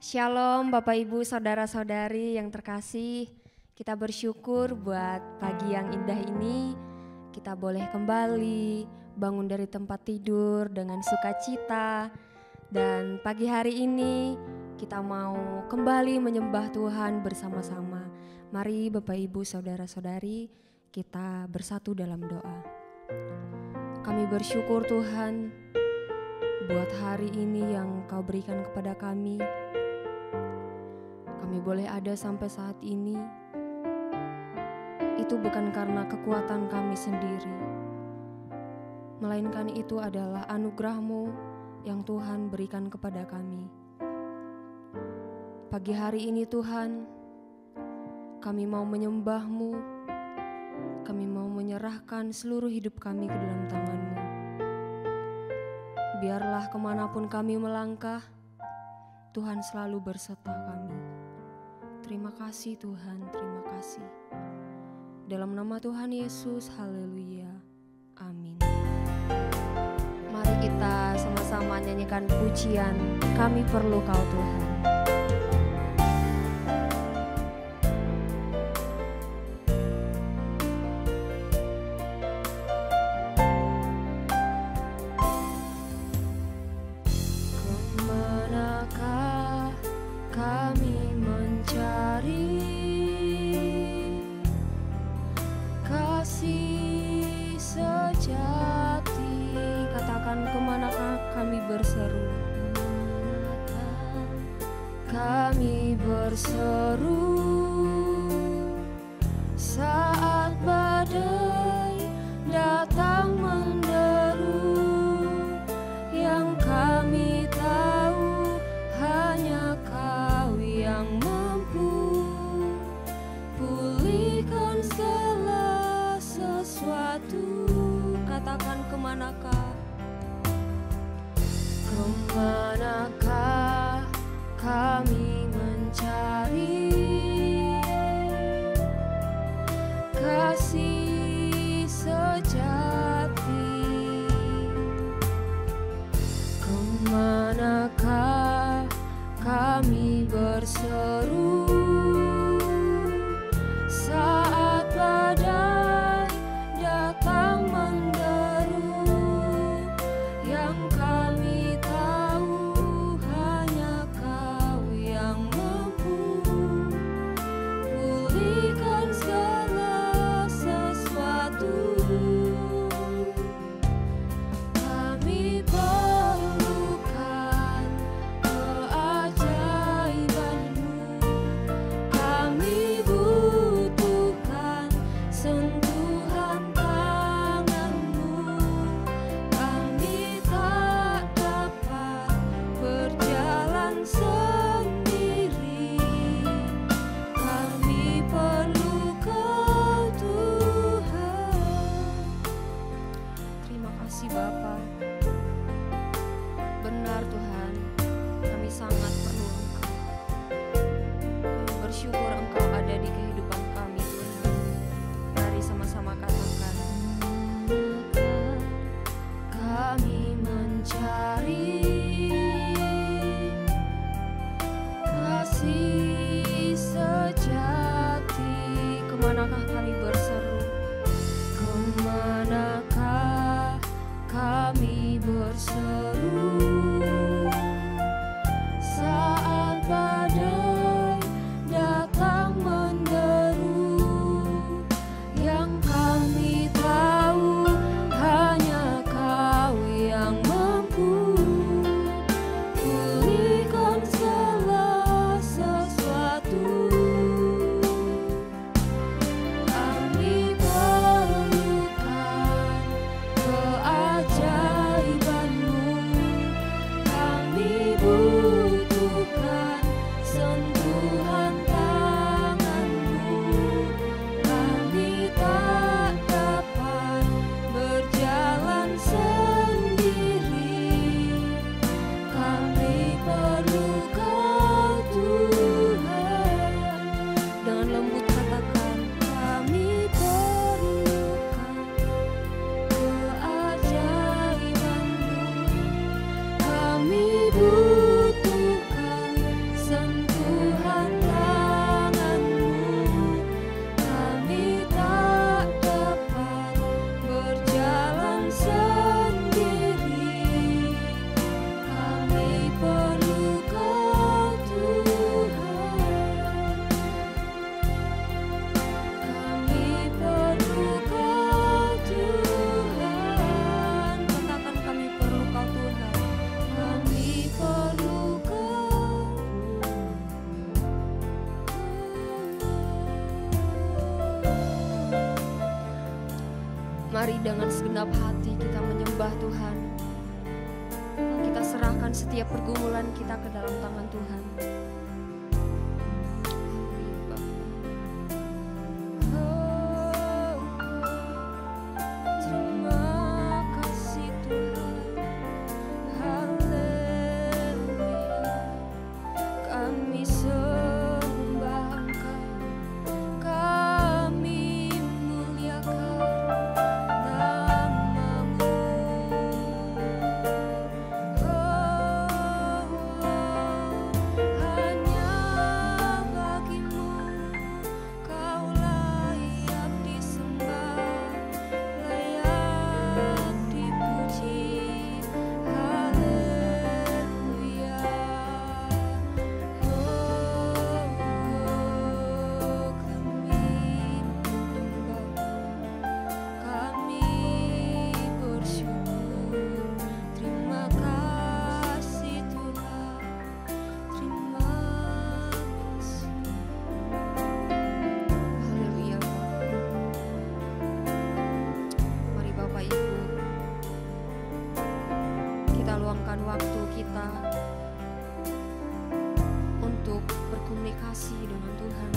Shalom Bapak Ibu Saudara-saudari yang terkasih, kita bersyukur buat pagi yang indah ini. Kita boleh kembali bangun dari tempat tidur dengan sukacita. Dan pagi hari ini kita mau kembali menyembah Tuhan bersama-sama. Mari Bapak Ibu Saudara-saudari kita bersatu dalam doa. Kami bersyukur Tuhan buat hari ini yang Kau berikan kepada kami. Kami boleh ada sampai saat ini. Itu bukan karena kekuatan kami sendiri, melainkan itu adalah anugerah-Mu yang Tuhan berikan kepada kami. Pagi hari ini Tuhan, kami mau menyembah-Mu, kami mau menyerahkan seluruh hidup kami ke dalam tangan-Mu. Biarlah kemanapun kami melangkah, Tuhan selalu berserta kami. Terima kasih Tuhan, terima kasih. Dalam nama Tuhan Yesus, haleluya, amin. Mari kita sama-sama nyanyikan pujian, Kami Perlu Kau Tuhan. Kemanakah kami mencari kasih sejati? Katakan, kemanakah kami berseru? Kami berseru saat badai datang menderu. Yang kami tahu hanya Kau yang mampu pulihkan segala sesuatu. Katakan, kemanakah? Kemanakah kami mencari kasih sejati? Kemanakah kami berseru saat badai datang menderu? Yang kami tahu hanya Kau yang mampu pulihkan segala sesuatu. Kami perlukan keajaiban-Mu, kami butuhkan sentuhan tangan-Mu. Kami tak dapat berjalan sendiri, kami perlu Mari dengan segenap hati kita menyembah Tuhan. Kita serahkan setiap pergumulan kita ke dalam tangan Tuhan. Waktu kita untuk berkomunikasi dengan Tuhan.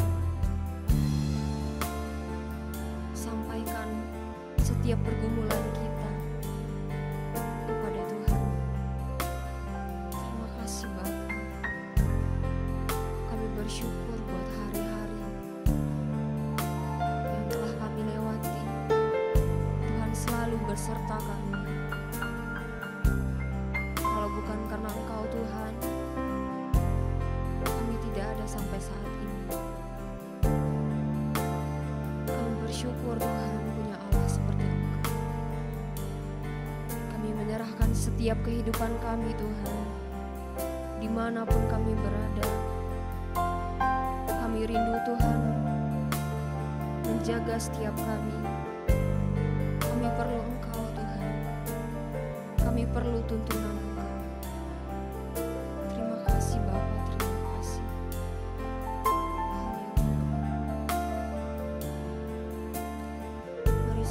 Sampaikan setiap pergumulan kita kepada Tuhan. Terima kasih Bapa. Kami bersyukur buat hari-hari yang telah kami lewati. Tuhan selalu berserta kami. Bukan karena Engkau Tuhan, kami tidak ada sampai saat ini. Kami bersyukur Tuhan punya Allah seperti Engkau. Kami menyerahkan setiap kehidupan kami Tuhan, dimanapun kami berada. Kami rindu Tuhan menjaga setiap kami. Kami perlu Engkau Tuhan. Kami perlu tuntunan Engkau.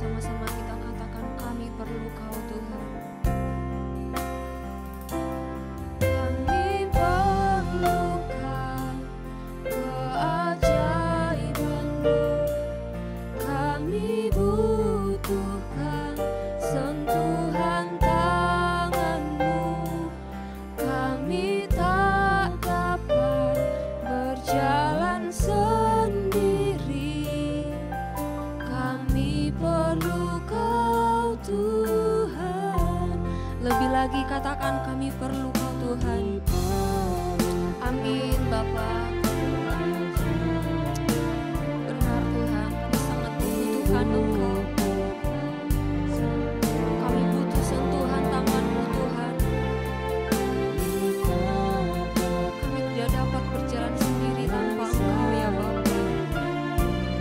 Sama-sama kita katakan kami perlu Kau Tuhan. Kami perlukan keajaiban-Mu. Kami butuhkan sentuhan tangan-Mu. Kami tak dapat berjalan sendiri. Kami perlu Kau Tuhan. Lebih lagi katakan kami perlu Kau Tuhan. Amin Bapa. Benar Tuhan, kami sangat membutuhkan Engkau. Kami butuh sentuhan tangan-Mu Tuhan. Kami tidak dapat berjalan sendiri tanpa Engkau ya Bapa.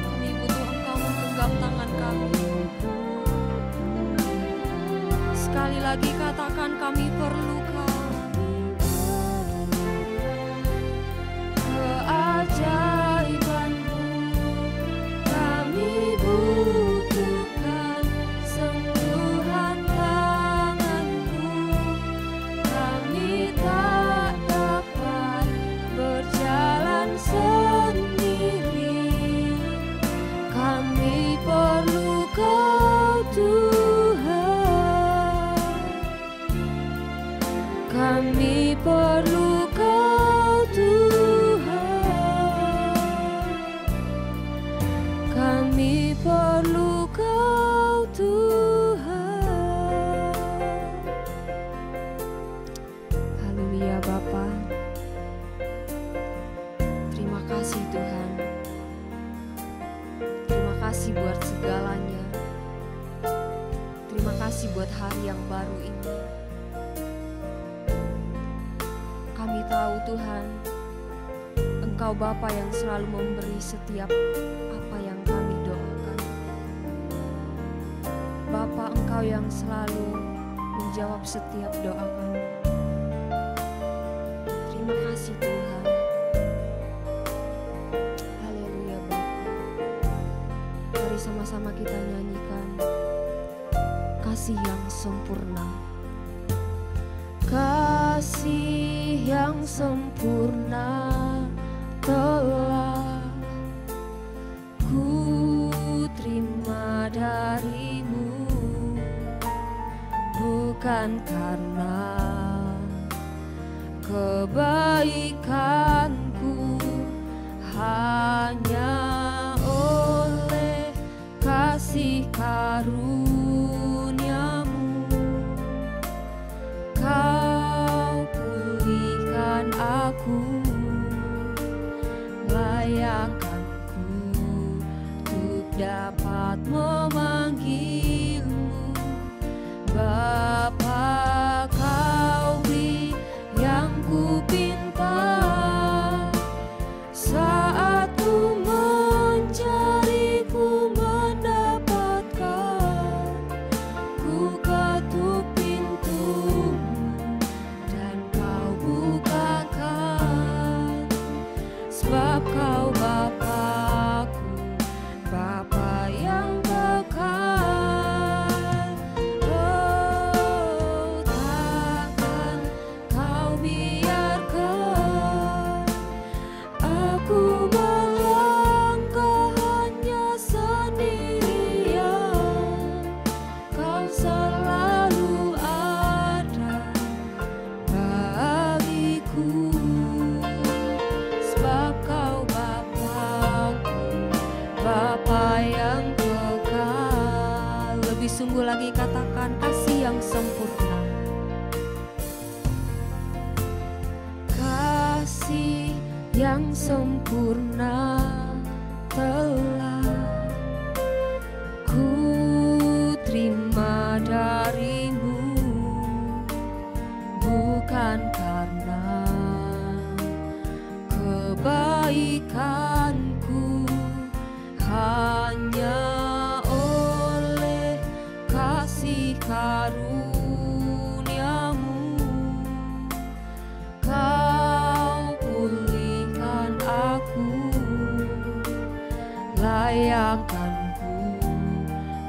Kami butuh Engkau menggenggam tangan kami. Sekali lagi katakan kami perlu Kau. Keajaiban-Mu. Kami butuhkan sentuhan tangan-Mu. Kami tak dapat berjalan sendiri. Kami perlu Kau Tuhan. Kami perlu Kau Tuhan. Kami perlu Kau Tuhan. Haleluya Bapa. Terima kasih Tuhan. Terima kasih buat segalanya. Terima kasih buat hari yang baru ini. Kami tahu Tuhan, Engkau Bapa yang selalu memberi setiap apa yang kami doakan. Bapa, Engkau yang selalu menjawab setiap doa kami. Terima kasih Tuhan. Haleluya Bapa. Mari sama-sama kita nyanyikan. kasih yang sempurna. Kasih yang sempurna telah ku terima darimu, bukan karena kebaikanku, hanya oleh kasih karuniamu kau pulihkan aku, layakkanku untuk dapat memanggilmu Bapa. Kau beri yang ku pinta saat ku mencari, ku mendapatkan. Ku ketuk pintumu dan kau bukakan, sebab kau Bapa-Ku, Bapa yang kekal. Oh, takkan kau biarkan aku melangkah hanya sendirian. Kau selalu ada bagiku, sebab kau Bapa-Ku, Bapa yang kekal. Lebih sungguh lagi katakan kasih yang sempurna. Kasih yang sempurna telah ku terima darimu, bukan karena kebaikanku, hanya oleh kasih karuniamu kau pulihkan aku, layakkanku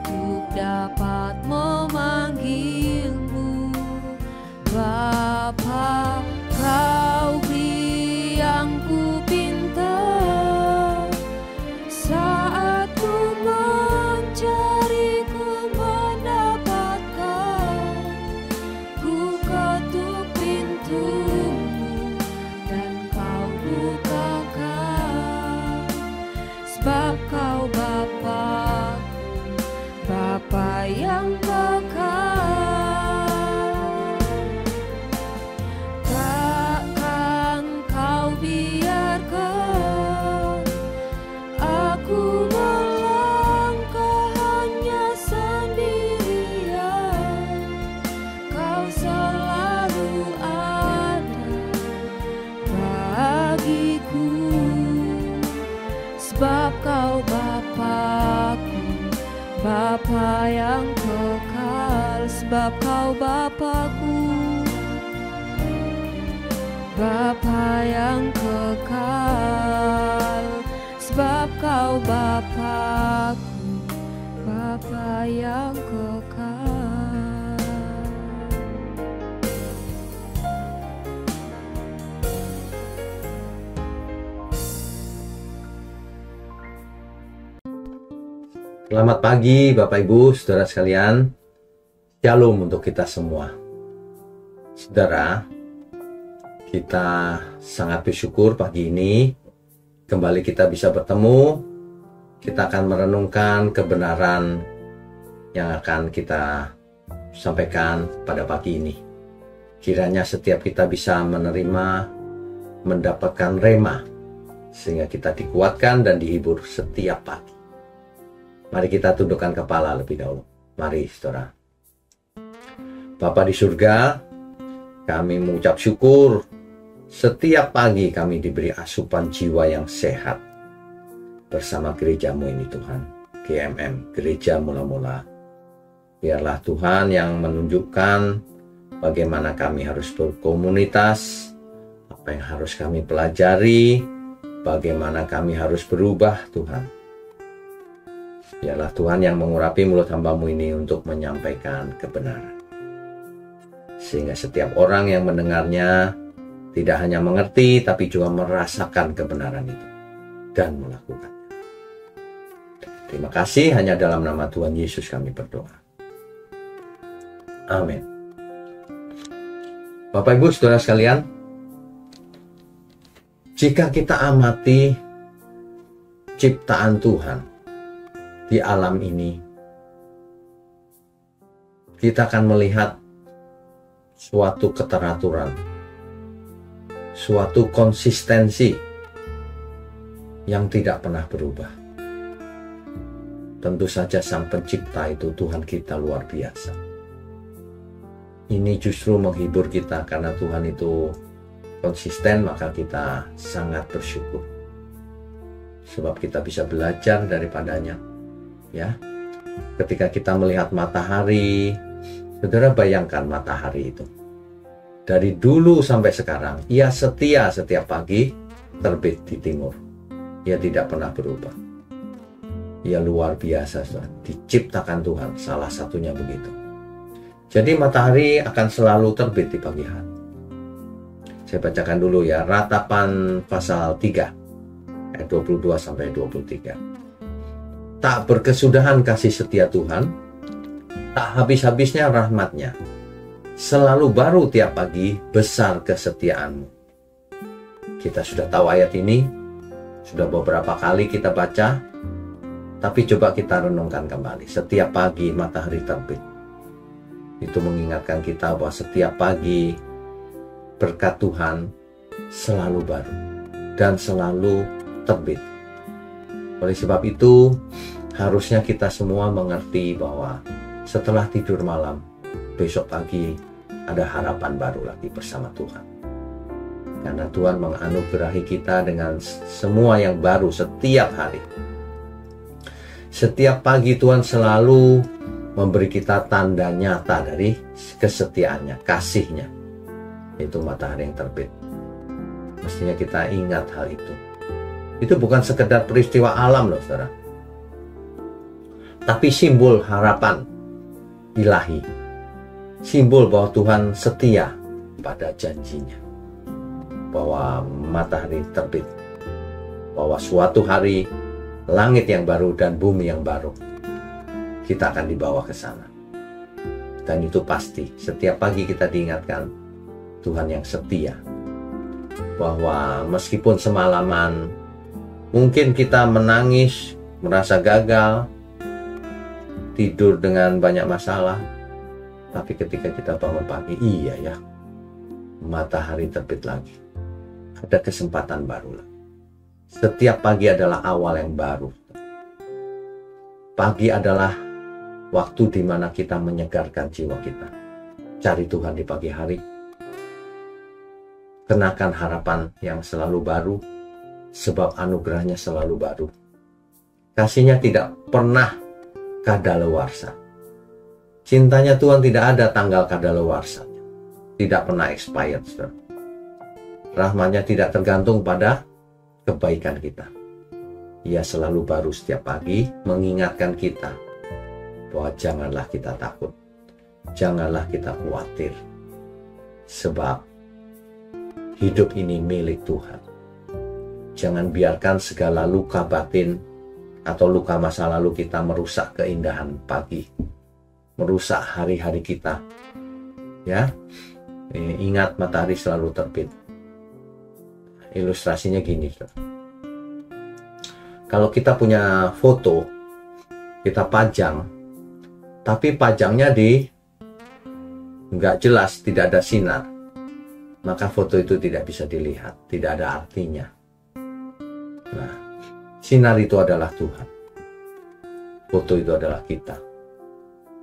untuk dapat memanggilmu Bapa. Kau beri yang ku pinta saat ku mencari, ku mendapatkan. Ku ketuk pintumu dan kau bukakan, sebab kau Bapa-Ku, Bapa yang kekal. Takkan kau biarkan aku melangkah hanya sendirian. Kau selalu ada bagiku, sebab kau Bapa-Ku, Bapa yang kekal. Sebab kau Bapa-Ku, Bapa yang kekal. Sebab kau Bapa-Ku, Bapa yang kekal. Selamat pagi Bapak Ibu, Saudara sekalian. Shalom untuk kita semua. Saudara, kita sangat bersyukur pagi ini kembali kita bisa bertemu. Kita akan merenungkan kebenaran yang akan kita sampaikan pada pagi ini. Kiranya setiap kita bisa menerima, mendapatkan rema, sehingga kita dikuatkan dan dihibur setiap pagi. Mari kita tundukkan kepala lebih dahulu. Mari saudara. Bapa di surga, kami mengucap syukur setiap pagi kami diberi asupan jiwa yang sehat bersama gerejamu ini Tuhan, GMM, Gereja Mula-Mula. Biarlah Tuhan yang menunjukkan bagaimana kami harus berkomunitas, apa yang harus kami pelajari, bagaimana kami harus berubah Tuhan. Biarlah Tuhan yang mengurapi mulut hamba-Mu ini untuk menyampaikan kebenaran. Sehingga setiap orang yang mendengarnya tidak hanya mengerti, tapi juga merasakan kebenaran itu dan melakukannya. Terima kasih, hanya dalam nama Tuhan Yesus kami berdoa. Amin. Bapak Ibu Saudara sekalian, jika kita amati ciptaan Tuhan di alam ini, kita akan melihat suatu keteraturan, suatu konsistensi yang tidak pernah berubah. Tentu saja Sang Pencipta itu Tuhan kita luar biasa. Ini justru menghibur kita karena Tuhan itu konsisten, maka kita sangat bersyukur. Sebab kita bisa belajar daripadanya. Ya, ketika kita melihat matahari, saudara bayangkan matahari itu. Dari dulu sampai sekarang, ia setia setiap pagi terbit di timur. Ia tidak pernah berubah. Ia luar biasa, saudara. Diciptakan Tuhan, salah satunya begitu. Jadi matahari akan selalu terbit di pagi hari. Saya bacakan dulu ya, Ratapan pasal 3, ayat 22 sampai 23. Tak berkesudahan kasih setia Tuhan, tak habis-habisnya rahmat-Nya. Selalu baru tiap pagi, besar kesetiaan-Mu. Kita sudah tahu ayat ini, sudah beberapa kali kita baca, tapi coba kita renungkan kembali. Setiap pagi matahari terbit. Itu mengingatkan kita bahwa setiap pagi berkat Tuhan selalu baru dan selalu terbit. Oleh sebab itu, harusnya kita semua mengerti bahwa setelah tidur malam, besok pagi ada harapan baru lagi bersama Tuhan. Karena Tuhan menganugerahi kita dengan semua yang baru setiap hari. Setiap pagi Tuhan selalu memberi kita tanda nyata dari kesetiaannya, kasihnya. Itu matahari yang terbit. Mestinya kita ingat hal itu. Itu bukan sekedar peristiwa alam loh, saudara. Tapi simbol harapan ilahi. Simbol bahwa Tuhan setia pada janjinya. Bahwa matahari terbit. Bahwa suatu hari langit yang baru dan bumi yang baru. Kita akan dibawa ke sana. Dan itu pasti. Setiap pagi kita diingatkan Tuhan yang setia. Bahwa meskipun semalaman mungkin kita menangis, merasa gagal, tidur dengan banyak masalah. Tapi ketika kita bangun pagi, iya ya, matahari terbit lagi. Ada kesempatan baru lagi. Setiap pagi adalah awal yang baru. Pagi adalah waktu di mana kita menyegarkan jiwa kita. Cari Tuhan di pagi hari. Kenakan harapan yang selalu baru. Sebab anugerahnya selalu baru. Kasihnya tidak pernah kadaluarsa. Cintanya Tuhan tidak ada tanggal kadaluarsa. Tidak pernah expired. Rahmatnya tidak tergantung pada kebaikan kita. Ia selalu baru setiap pagi mengingatkan kita bahwa janganlah kita takut. Janganlah kita khawatir. Sebab hidup ini milik Tuhan. Jangan biarkan segala luka batin atau luka masa lalu kita merusak keindahan pagi. Merusak hari-hari kita. Ya, ingat matahari selalu terbit. Ilustrasinya gini. Kalau kita punya foto, kita pajang, tapi pajangnya nggak jelas, tidak ada sinar, maka foto itu tidak bisa dilihat, tidak ada artinya. Nah, sinar itu adalah Tuhan. Foto itu adalah kita.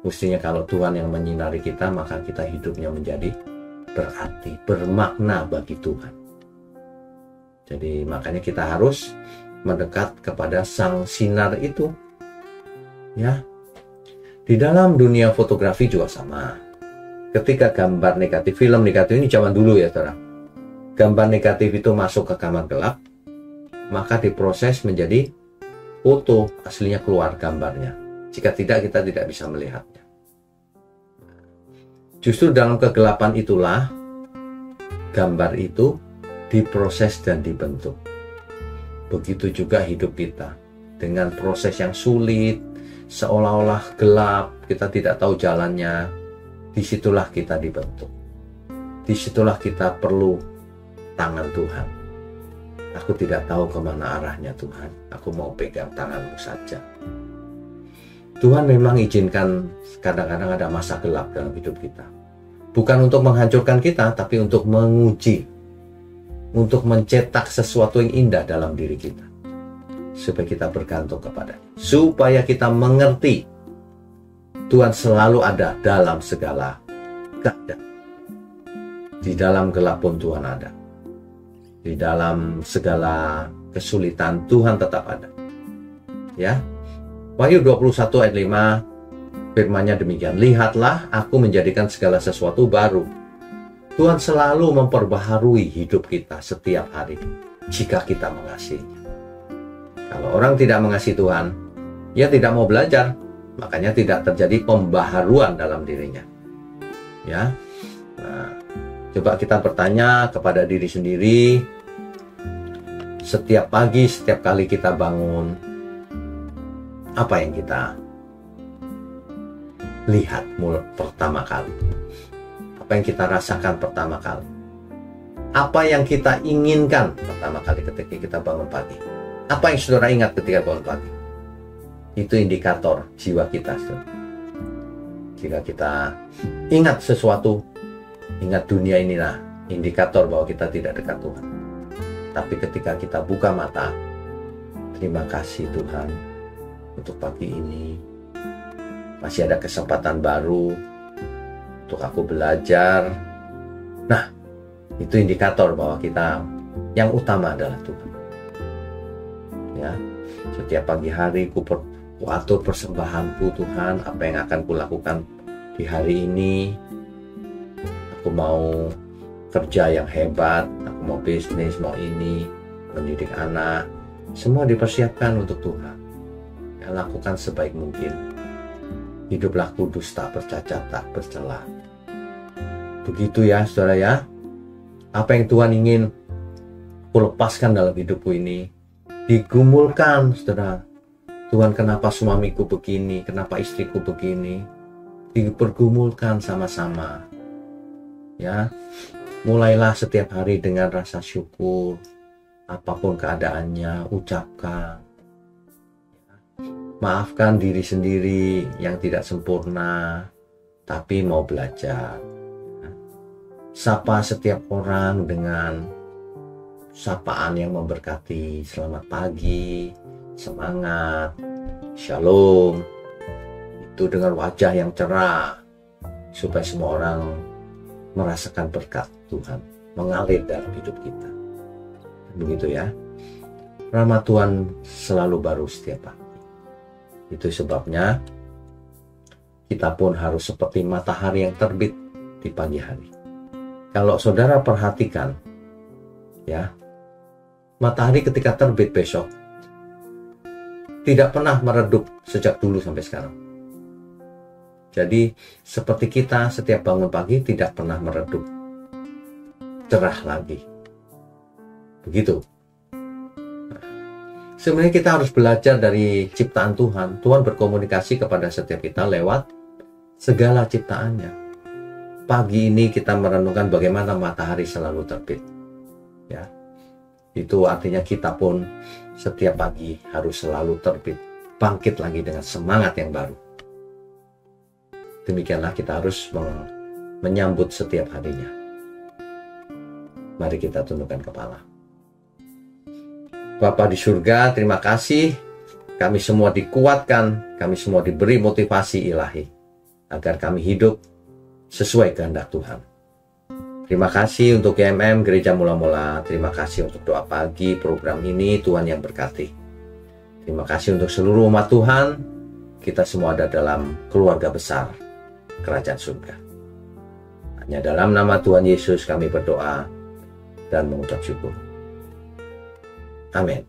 Mestinya kalau Tuhan yang menyinari kita, maka kita hidupnya menjadi berarti, bermakna bagi Tuhan. Jadi makanya kita harus mendekat kepada sang sinar itu. Ya. Di dalam dunia fotografi juga sama. Ketika gambar negatif, film negatif ini zaman dulu ya, saudara. Gambar negatif itu masuk ke kamar gelap, maka diproses menjadi foto aslinya keluar gambarnya. Jika tidak, kita tidak bisa melihatnya. Justru dalam kegelapan itulah gambar itu diproses dan dibentuk. Begitu juga hidup kita, dengan proses yang sulit, seolah-olah gelap, kita tidak tahu jalannya. Disitulah kita dibentuk. Disitulah kita perlu tangan Tuhan. Aku tidak tahu kemana arahnya Tuhan, aku mau pegang tangan-Mu saja. Tuhan memang izinkan kadang-kadang ada masa gelap dalam hidup kita. Bukan untuk menghancurkan kita, tapi untuk menguji. Untuk mencetak sesuatu yang indah dalam diri kita. Supaya kita bergantung kepada-Nya. Supaya kita mengerti Tuhan selalu ada dalam segala keadaan. Di dalam gelap pun Tuhan ada. Di dalam segala kesulitan Tuhan tetap ada. Ya. Wahyu 21 ayat 5 firman-Nya demikian. Lihatlah, aku menjadikan segala sesuatu baru. Tuhan selalu memperbaharui hidup kita setiap hari jika kita mengasihinya. Kalau orang tidak mengasihi Tuhan, ia tidak mau belajar, makanya tidak terjadi pembaharuan dalam dirinya. Ya. Nah, coba kita bertanya kepada diri sendiri. Setiap pagi, setiap kali kita bangun, apa yang kita lihat pertama kali? Apa yang kita rasakan pertama kali? Apa yang kita inginkan pertama kali ketika kita bangun pagi? Apa yang saudara ingat ketika bangun pagi? Itu indikator jiwa kita, saudara. Jika kita ingat sesuatu, ingat dunia inilah indikator bahwa kita tidak dekat Tuhan. Tapi ketika kita buka mata, terima kasih Tuhan untuk pagi ini. Masih ada kesempatan baru untuk aku belajar. Nah, itu indikator bahwa kita yang utama adalah Tuhan. Ya, setiap pagi hari ku atur persembahanku Tuhan, apa yang akan kulakukan di hari ini. Aku mau kerja yang hebat, aku mau bisnis, mau ini, mendidik anak. Semua dipersiapkan untuk Tuhan. Lakukan sebaik mungkin. Hiduplah kudus, tak bercacat, tak bercela. Begitu ya saudara ya. Apa yang Tuhan ingin aku lepaskan dalam hidupku ini, digumulkan saudara. Tuhan, kenapa suamiku begini, kenapa istriku begini, dipergumulkan sama-sama. Ya, mulailah setiap hari dengan rasa syukur. Apapun keadaannya, ucapkan. Maafkan diri sendiri yang tidak sempurna, tapi mau belajar. Sapa setiap orang dengan sapaan yang memberkati. Selamat pagi, semangat, shalom. Itu dengan wajah yang cerah, supaya semua orang merasakan berkat Tuhan mengalir dalam hidup kita. Begitu ya. Rahmat Tuhan selalu baru setiap pagi. Itu sebabnya kita pun harus seperti matahari yang terbit di pagi hari. Kalau saudara perhatikan, ya, matahari ketika terbit besok tidak pernah meredup sejak dulu sampai sekarang. Jadi seperti kita setiap bangun pagi tidak pernah meredup, cerah lagi. Begitu. Sebenarnya kita harus belajar dari ciptaan Tuhan. Tuhan berkomunikasi kepada setiap kita lewat segala ciptaannya. Pagi ini kita merenungkan bagaimana matahari selalu terbit. Ya, itu artinya kita pun setiap pagi harus selalu terbit, bangkit lagi dengan semangat yang baru. Demikianlah kita harus menyambut setiap harinya. Mari kita tundukkan kepala. Bapa di surga, terima kasih. Kami semua dikuatkan, kami semua diberi motivasi ilahi, agar kami hidup sesuai kehendak Tuhan. Terima kasih untuk GMM Gereja Mula-Mula. Terima kasih untuk doa pagi program ini, Tuhan yang berkati. Terima kasih untuk seluruh umat Tuhan. Kita semua ada dalam keluarga besar Kerajaan Surga. Hanya dalam nama Tuhan Yesus kami berdoa dan mengucap syukur. Amin.